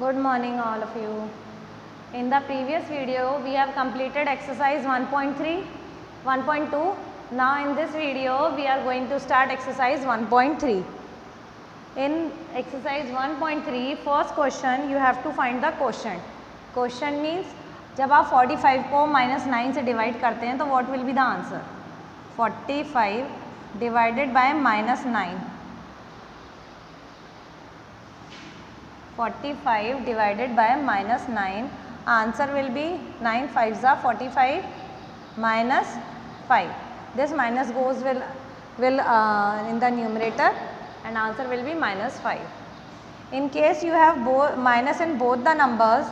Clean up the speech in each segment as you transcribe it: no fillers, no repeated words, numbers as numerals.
Good morning all of you. In the previous video we have completed exercise 1.3, 1.2. Now in this video we are going to start exercise 1.3. In exercise 1.3 first question you have to find the quotient. Quotient means जब आप 45 को -9 से divide करते हैं तो what will be the answer? 45 divided by -9. 45 divided by -9, answer will be 9 5s are 45 minus 5. This minus goes will in the numerator and answer will be -5. In case you have minus in both the numbers,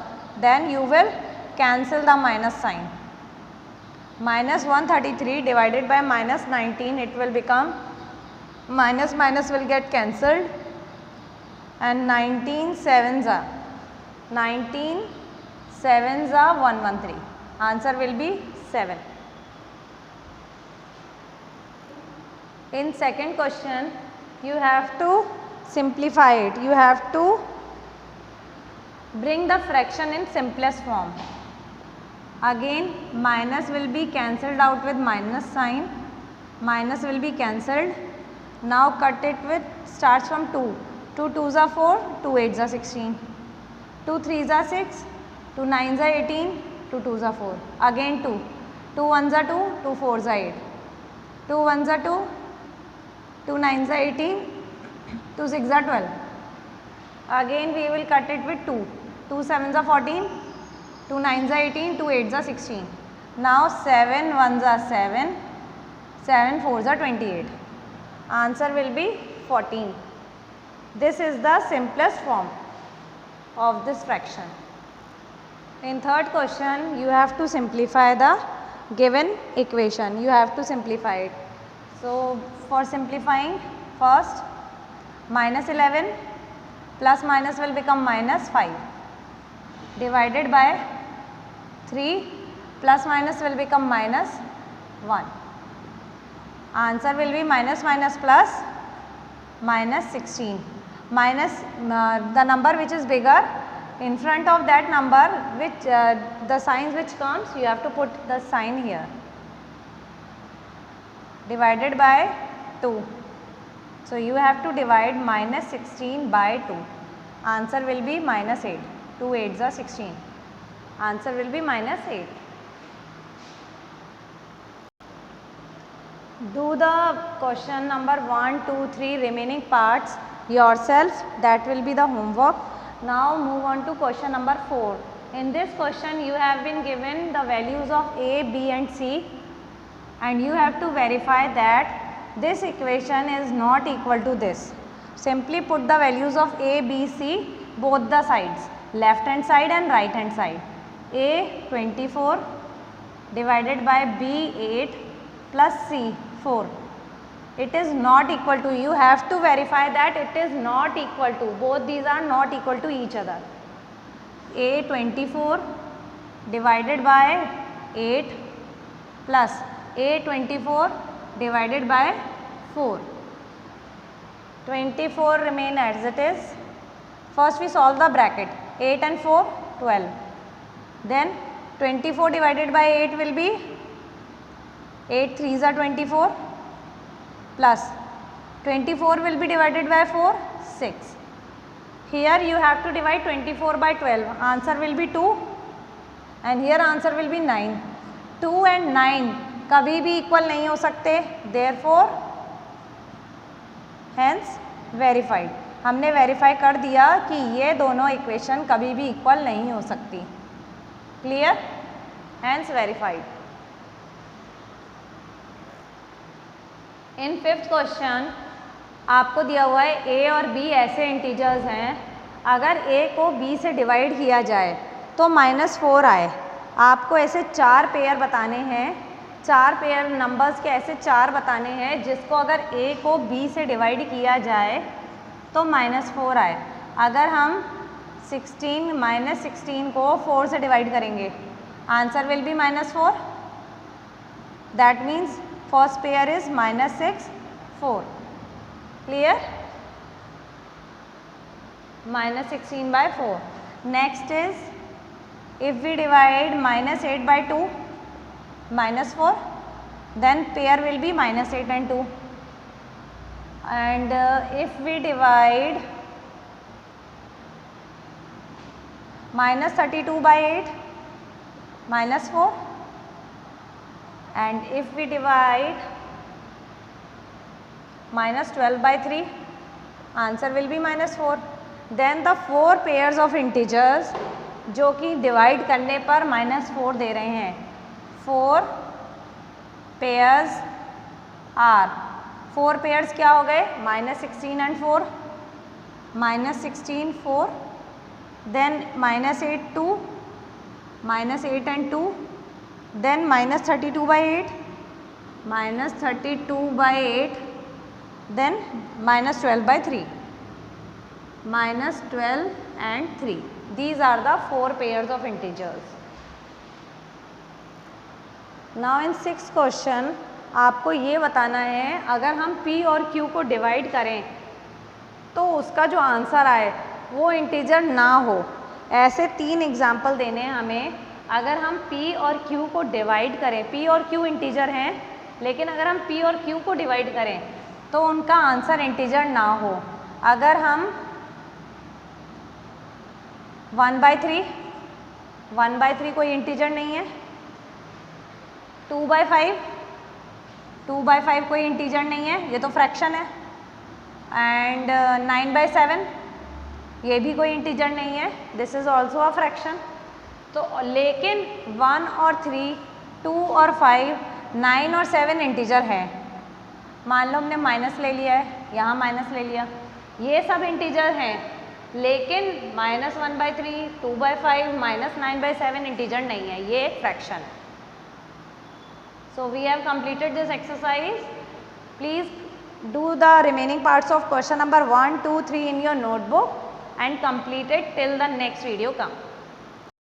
then you will cancel the minus sign. Minus 133 divided by minus 19, it will become minus will get cancelled. And 19 sevens are 113. Answer will be 7. In second question you have to simplify it. You have to bring the fraction in simplest form. Again minus will be cancelled out with minus sign. Minus will be cancelled. Now cut it with starts from 2. 2 2s are 4, 2 8s are 16, 2 3s are 6, 2 9s are 18, 2 2s are 4. Again 2, 2 1s are 2, 2 4s are 8, 2 1s are 2, 2 9s are 18, 2 6s are 12. Again we will cut it with 2, 2 7s are 14, 2 9s are 18, 2 8s are 16. Now 7 1s are 7, 7 4s are 28. Answer will be 14. This is the simplest form of this fraction. In third question you have to simplify the given equation. You have to simplify it. So for simplifying, first -11 plus minus will become -5 divided by 3 plus minus will become -1. Answer will be minus plus -16. Minus the number which is bigger, in front of that number which the signs which comes, you have to put the sign here, divided by 2. So you have to divide -16 by 2. Answer will be -8. 2 8s are 16. Answer will be -8. Do the question number 1 2 3 remaining parts yourself. That will be the homework. Now move on to question number 4. In this question you have been given the values of a, b and c, and you have to verify that this equation is not equal to this. Simply put the values of a, b, c both the sides, left hand side and right hand side. A 24 divided by b 8 plus c 4. It is not equal to, you have to verify that it is not equal to, both these are not equal to each other. A 24 divided by 8 plus a 24 divided by 4. 24 remain as it is. First we solve the bracket. 8 and 4 12. Then 24 divided by 8 will be 8 3s are 24 plus 24 will be divided by 4 6. Here you have to divide 24 by 12. Answer will be 2 and here answer will be 9. 2 and 9 कभी भी equal नहीं हो सकते. Therefore hence verified. हमने verify कर दिया कि ये दोनों इक्वेशन कभी भी इक्वल नहीं हो सकती. Clear? Hence verified. In fifth question आपको दिया हुआ है a और b ऐसे इंटीजर्स हैं. अगर a को b से डिवाइड किया जाए तो -4 आए. आपको ऐसे 4 पेयर बताने हैं, 4 पेयर नंबर्स के ऐसे 4 बताने हैं जिसको अगर a को b से डिवाइड किया जाए तो -4 आए. अगर हम 16 को 4 से डिवाइड करेंगे, answer will be -4. That means first pair is -6 4. Clear? -16 by 4. Next is, if we divide minus 8 by 2, minus 4, then pair will be minus 8 and 2. And if we divide minus 32 by 8, minus 4, and if we divide minus 12 by 3, answer will be minus 4. Then the 4 pairs of integers जो कि divide करने पर minus 4 दे रहे हैं, 4 pairs are, 4 pairs क्या हो गए, minus 16 and 4, minus 16 4, then minus 8 2, minus 8 and 2, then minus 32 by 8, minus 32 by 8, then minus 12 by 3, minus 12 and 3. These are the 4 pairs of integers. Now in 6th question आपको ये बताना है, अगर हम p और q को डिवाइड करें तो उसका जो आंसर आए वो इंटीजर ना हो। ऐसे 3 एग्जाम्पल देने हैं हमें। अगर हम p और q को डिवाइड करें, p और q इंटीजर हैं, लेकिन अगर हम p और q को डिवाइड करें तो उनका आंसर इंटीजर ना हो। अगर हम 1/3, 1/3 कोई इंटीजर नहीं है, 2/5, 2/5 कोई इंटीजर नहीं है, ये तो फ्रैक्शन है, एंड 9/7 ये भी कोई इंटीजर नहीं है, this is also a fraction. तो लेकिन 1 और 3, 2 और 5, 9 और 7 इंटीजर है। मान लो हमने माइनस ले लिया है, यहाँ माइनस ले लिया, ये सब इंटीजर हैं, लेकिन -1/3, 2/5, -9/7 इंटीजर नहीं है, ये एक फ्रैक्शन है। So we have completed this exercise. Please do the remaining parts of question number 1, 2, 3 in your notebook and complete it till the next video comes.